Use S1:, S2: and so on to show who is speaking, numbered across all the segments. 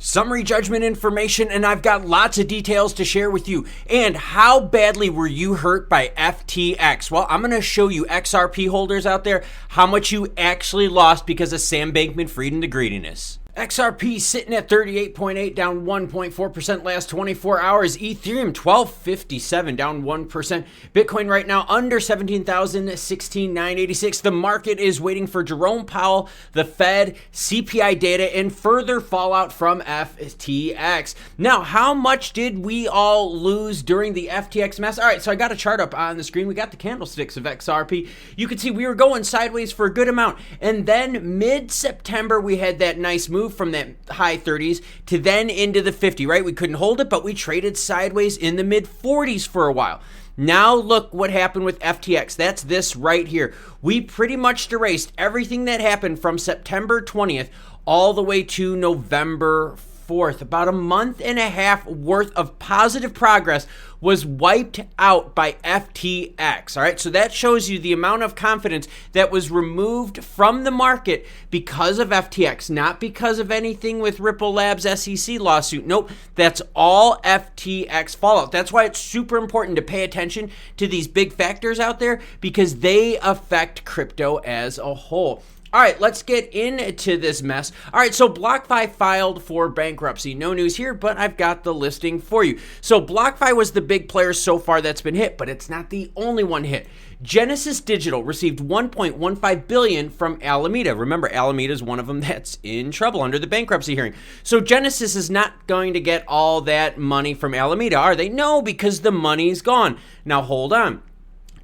S1: summary judgment information, and I've got lots of details to share with you. And how badly were you hurt by FTX? Well, I'm going to show you XRP holders out there how much you actually lost because of Sam Bankman-Fried and the greediness. XRP sitting at 38.8, down 1.4% last 24 hours. Ethereum 1257, down 1%. Bitcoin right now under 17,000, 16,986. The market is waiting for Jerome Powell, the Fed, CPI data, and further fallout from FTX. Now, how much did we all lose during the FTX mess? All right, so I got a chart up on the screen. We got the candlesticks of XRP. You can see we were going sideways for a good amount. And then mid-September, we had that nice move from that high 30s to then into the 50, right? We couldn't hold it, but we traded sideways in the mid 40s for a while. Now look what happened with FTX. That's this right here. We pretty much erased everything that happened from September 20th all the way to November 4th. About a month and a half worth of positive progress was wiped out by FTX. All right, so that shows you the amount of confidence that was removed from the market because of FTX, not because of anything with Ripple Labs SEC lawsuit. Nope, that's all FTX fallout. That's why it's super important to pay attention to these big factors out there because they affect crypto as a whole. All right, let's get into this mess. All right, so Blockfi filed for bankruptcy. No news here, but I've got the listing for you. So Blockfi was the big player so far that's been hit, but it's not the only one hit. Genesis Digital received $1.15 billion from Alameda. Remember, Alameda is one of them that's in trouble under the bankruptcy hearing. So Genesis is not going to get all that money from Alameda, are they? No, because the money's gone. Now, hold on.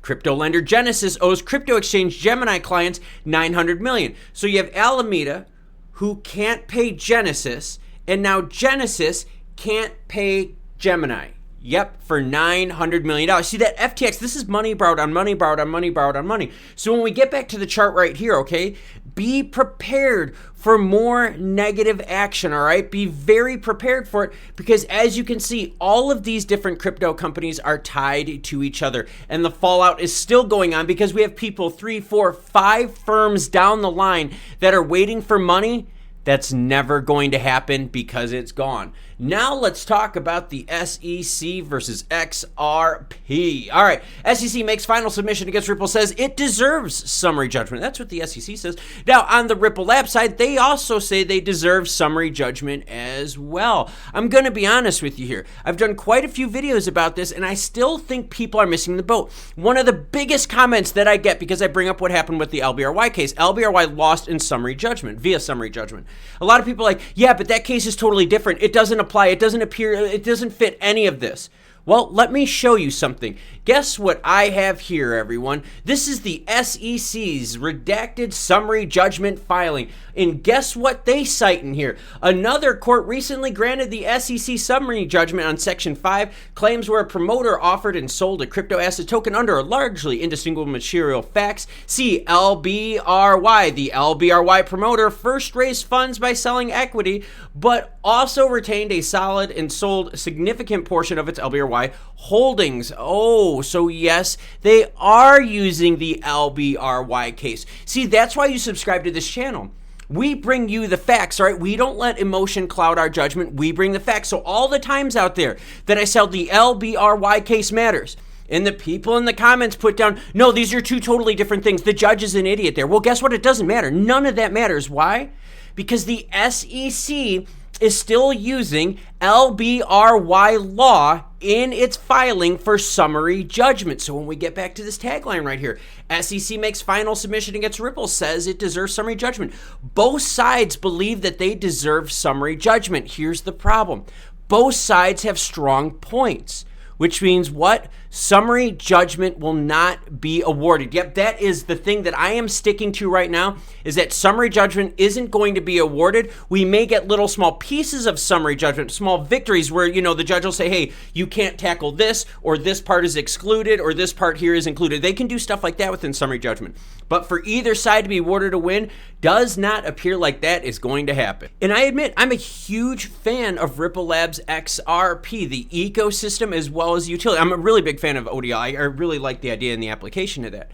S1: Crypto lender Genesis owes crypto exchange Gemini clients $900 million. So you have Alameda who can't pay Genesis, and now Genesis can't pay Gemini. Yep, for $900 million. See that FTX, this is money borrowed on money, borrowed on money, borrowed on money. So when we get back to the chart right here, okay, be prepared for more negative action, all right? Be very prepared for it because as you can see, all of these different crypto companies are tied to each other and the fallout is still going on because we have people 3, 4, 5 firms down the line that are waiting for money. That's never going to happen because it's gone. Now let's talk about the SEC versus XRP. All right, SEC makes final submission against Ripple, says it deserves summary judgment. That's what the SEC says. Now on the Ripple Labs side, they also say they deserve summary judgment as well. I'm going to be honest with you here. I've done quite a few videos about this and I still think people are missing the boat. One of the biggest comments that I get because I bring up what happened with the LBRY case, LBRY lost in summary judgment, via summary judgment. A lot of people are like, yeah, but that case is totally different. It doesn't apply. It doesn't appear. It doesn't fit any of this. Well, let me show you something. Guess what I have here, everyone? This is the SEC's redacted summary judgment filing. And guess what they cite in here? Another court recently granted the SEC summary judgment on Section 5, claims where a promoter offered and sold a crypto asset token under a largely indistinguishable material facts. See LBRY. The LBRY promoter first raised funds by selling equity, but also retained a solid and sold a significant portion of its LBRY holdings. Oh, so yes, they are using the LBRY case. See, that's why you subscribe to this channel. We bring you the facts, all right? We don't let emotion cloud our judgment. We bring the facts. So all the times out there that I said the LBRY case matters, and the people in the comments put down, no, these are two totally different things. The judge is an idiot there. Well, guess what? It doesn't matter. None of that matters. Why? Because the SEC is still using LBRY law in its filing for summary judgment. So when we get back to this tagline right here, SEC makes final submission against Ripple, says it deserves summary judgment. Both sides believe that they deserve summary judgment. Here's the problem. Both sides have strong points, which means what? Summary judgment will not be awarded. Yep, that is the thing that I am sticking to right now, is that summary judgment isn't going to be awarded. We may get little small pieces of summary judgment, small victories where, you know, the judge will say, hey, you can't tackle this, or this part is excluded, or this part here is included. They can do stuff like that within summary judgment. But for either side to be awarded a win does not appear like that is going to happen. And I admit, I'm a huge fan of Ripple Labs XRP, the ecosystem as well as utility. I'm a really big fan of ODI. I really like the idea and the application of that.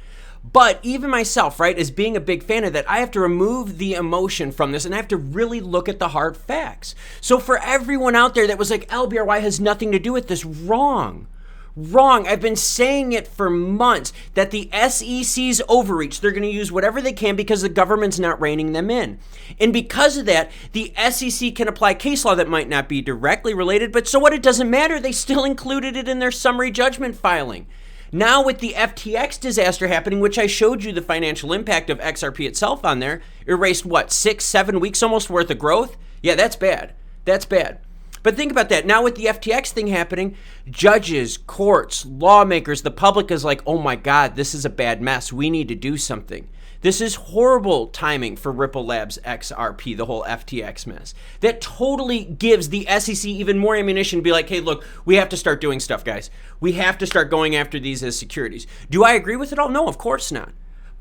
S1: But even myself, right, as being a big fan of that, I have to remove the emotion from this and I have to really look at the hard facts. So for everyone out there that was like, LBRY has nothing to do with this, wrong. Wrong. I've been saying it for months that the SEC's overreach. They're going to use whatever they can because the government's not reining them in. And because of that, the SEC can apply case law that might not be directly related, but so what? It doesn't matter. They still included it in their summary judgment filing. Now with the FTX disaster happening, which I showed you the financial impact of XRP itself on there, erased what, 6-7 weeks almost worth of growth? Yeah, that's bad. That's bad. But think about that. Now with the FTX thing happening, judges, courts, lawmakers, the public is like, oh my God, this is a bad mess. We need to do something. This is horrible timing for Ripple Labs XRP, the whole FTX mess. That totally gives the SEC even more ammunition to be like, hey, look, we have to start doing stuff, guys. We have to start going after these as securities. Do I agree with it all? No, of course not.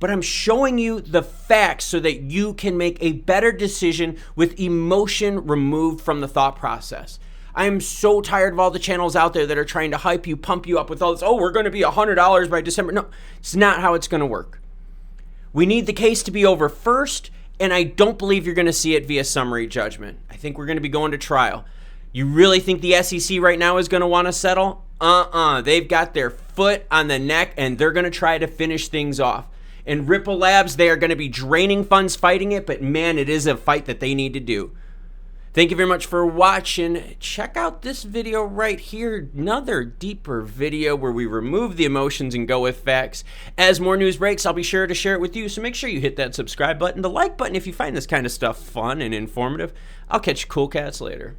S1: But I'm showing you the facts so that you can make a better decision with emotion removed from the thought process. I am so tired of all the channels out there that are trying to hype you, pump you up with all this, oh, we're going to be $100 by December. No, it's not how it's going to work. We need the case to be over first, and I don't believe you're going to see it via summary judgment. I think we're going to be going to trial. You really think the SEC right now is going to want to settle? They've got their foot on the neck, and they're going to try to finish things off. And Ripple Labs, they are going to be draining funds fighting it, but man, it is a fight that they need to do. Thank you very much for watching. Check out this video right here, another deeper video where we remove the emotions and go with facts. As more news breaks, I'll be sure to share it with you, so make sure you hit that subscribe button, the like button if you find this kind of stuff fun and informative. I'll catch you cool cats later.